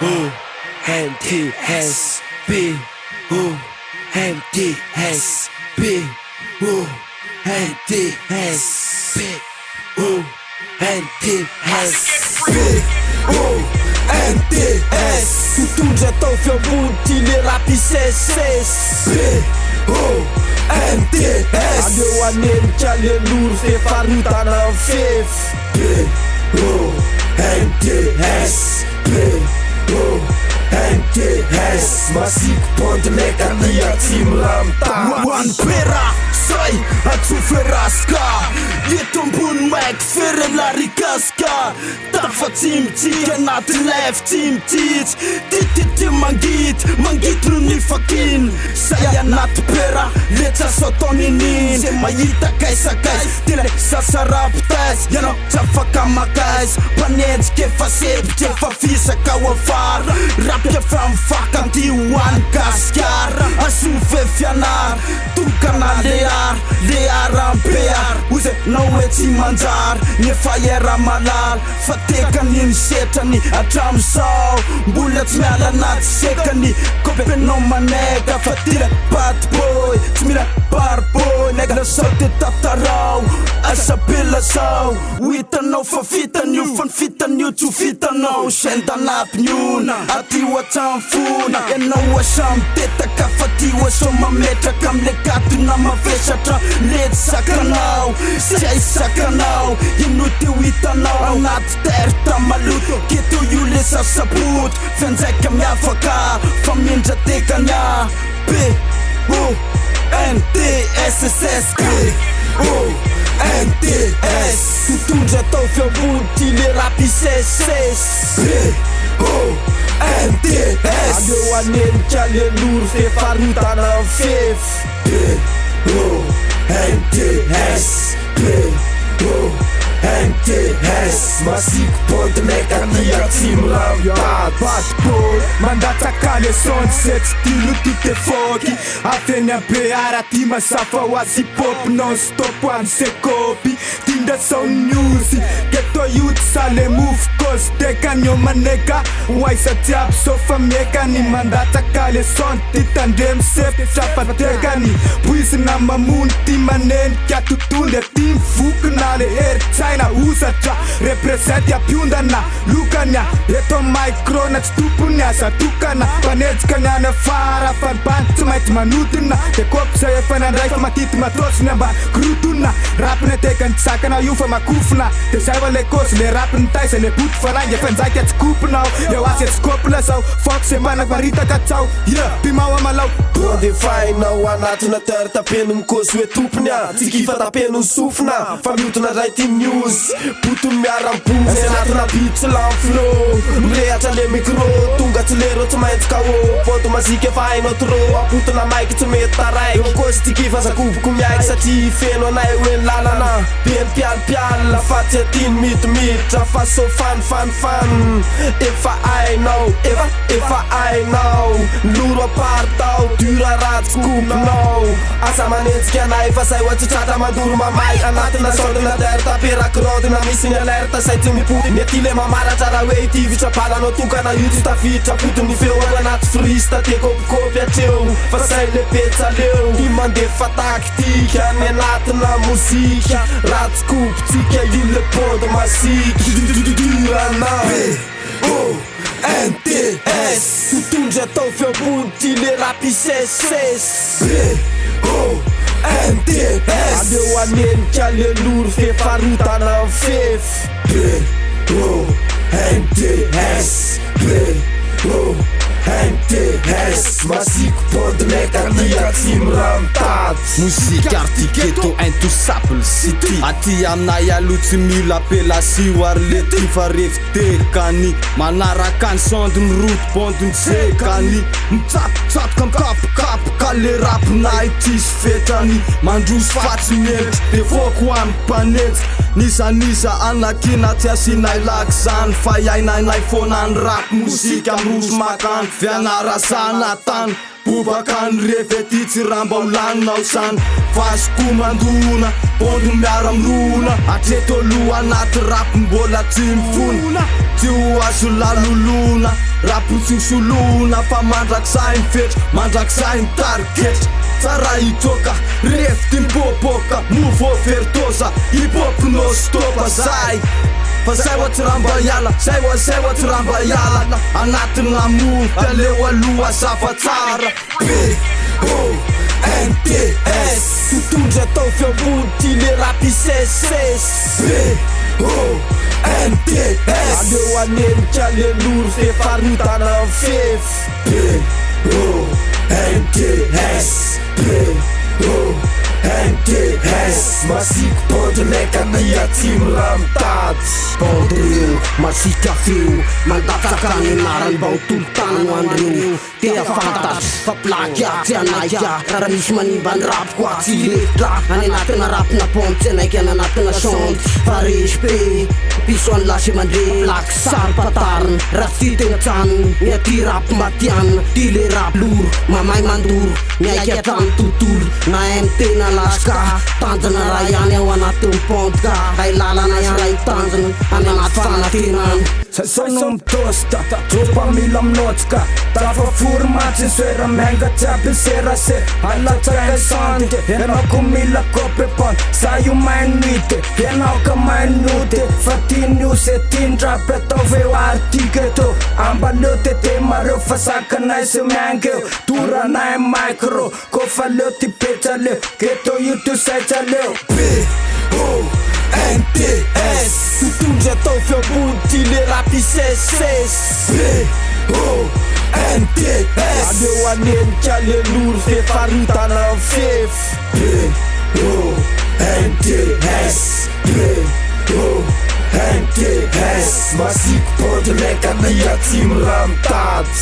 MTS MTS MTS Tutundra tao fiambony ty le rap isesesy MTS Aleo anenika le loro fefarotana am fefy MTS MTS Masiko ponty leka tia tsy miramta One pera say atsofe raska Eto ambony maiky fere larikaska Tafatsy mitsika anaty lef tsy mitsitsy Titity mangity no nifakiny Say anaty pera letsa ataoninin Se mahita kaisakais tele sasarapitais Ianao tsy afaka makais Panenjika efa sepitra efa fisaka ao afara Rapika efa mifaka anty hoany gasikara Asove fianara tokana leara ampeara Oze nao hoe tsy manjary Nefa era malala Fa tekany setrany atramizao Mbola tsy miala anaty sekany Kompenao maneka Fa tira bad boy Tsy mira bar boy Nega lasao te tatarao Asa bela zao Hitanao fa vitan'io Fa ny vitan'io tsy ho vitanao Senda anatin'io Aty ho atramfona Ianao asa mitetaka Fa ty ho asa mametraka Amle gatona mavesatra Lety sakanao Sy ay sakanao Ino ty ho hitanao Anaty terta maloto Keto io le sasaboto Fenjaika miafaka Fa mindra tekanya NTSSS NTS Tutundra tao fiambony ty le rap isesesy MTS Aleo anenika le loro fefarotana am fefy MTS MTS Masiko ponty leka tia tsy miramta Bad boy mandatsaka le sondy Sexy stilo tout est foky Afeny abeara ty masafa ho azy hip-hop Non stop ho any se copy Tinda sound music Keto youth sa le move cause Tekany maneka Waisa jiaby sofa miekany Mandatsaka le sondy ty tandremy sepitra fa tekany Poizina mamony ty manenika Totonda ty mivokona le heritsaina Usatra represent apiondana Lukanya eto micro na tsy tompony asa tokana Panetsika ny any afara Fa ny bany tsy maintsy manodina De kopy zay efa nandray fa matity matosiny ambany Krotona rapina tekany tsy sakana io fa makofina De zay va le kosy le rapiny taisa Le boty farangy efa njaika tsy kopinao Eo asy tsy kopina zao Fox e manak maritaka tsao Pimao amalau Bonde fainao anatina terre tapeno mikosy hoe tompony Tsy kifa tapeno sofina Fa miotona ray ty news Poto miaram-pozy anatina beat tsy l'enflo Mirehatra le micro Tonga tsy lero tsy maintsy KO Poto mazika efa hainao tro Apotona maiky tsy mety taraiky Eo kozy ty kifa zakoboko miaiky Satria feno anay hoe ny lalana Peny pialipiala Fa tsy atiny mitomitra Fa so fan Efa hainao Efa hainao Loro apartao Dura ratsy kopinao Asa manenjika anay Fa say ho tsotratra mandoro mamay Anatina sordina terre taperaky rodina Misy ny alerta say tsy mipody Mety le mamaratra raha hoe ity vitrapalanao tokana io tsy tafiditra Potony feo ao anaty frista Te kopikopy atreo Fa say le petsaleo Ty mandefa taktika Ny anatina mozika Ratsy kopitsika io le ponde masika MTS Tutundra tao fiambony ty le rap isesesy MTS Aleo anenika le loro fefarotana am fefy MTS MTS Masiko ponty leka tia tsy miramtady Musika artiketo intouchable city Aty aminay aloha tsy mila apellasio ary le ty fa revitekany Manaraka ny sondiny roty bondiny tsekany Mitsatotsatoka mikapokapoka le rapinay ty sy fetrany Mandroso fatsy mientry de foko amy mpanetsika Nisa anakina tsy asinay laky zany Fa iainainay fona ny rap musika amroso makany Fianarasana tany Bobakany revety tsy ramba ho laninao sany Fasoko mandona Pondy miara amrona Atreto aloha anaty rap mbola tsy mifona Tsy ho azo lalolona Rap Potsiny solona fa mandrak'izay mifetra mandrak'izay mitarigetra tsara itoka rehefa ty miboaboaka movoaveritoza hip-hop no stopa zay fa zay ohatsy raha mba hiala zay ohatsy raha mba hiala anatina mota leo aloha zafa tsara B-O-N-D-S totondry atao fiambony ty le rapisesesy B-O-N-D-S aleo anenika le loro fefarotana fefy B-O-N-D-S B-O-N-D-S masiky bande laika ny atsimo raha mitady bande reo masika feo mandatsaka ny anarany mba ho tolotany ho andreo tea fantatry fa plaky atsy anaiky raha misy manimba ny rapiko atsy letra any anatina rapina pompe tsy anaiky any anatina chanty fa respe piso any lasy mandre plaky sary patariny raha tsy tegna tsanony ny aty rap matianina ty le rap loro mamay mandoro miaiky atrano tontolo na MT na laska tanjana raha ihany ao anatin'ny pompe ka hay lalana ihany raha itanjana any anaty fanatenany Sasano mitosta, tropa mila mnotsika Tafafury matsin soera menga tjaby serase Alatsaka sante, enao ko mila kope pon Sayo mainite, enao ka mainute Fatini se tindra petove artike to Ambaleo tete mareo fasakanay se mengeo Tura na micro, kofa leo ti pecha leo Keto yutu secha leo B-O-N-D-S totondry atao fiambony ty le rapisesesy B-O-N-D-S aleo anenika le loro fefarotana fefy B-O-N-D-S B-O-N-D-S masiky bande laika ny atsimo raha mitady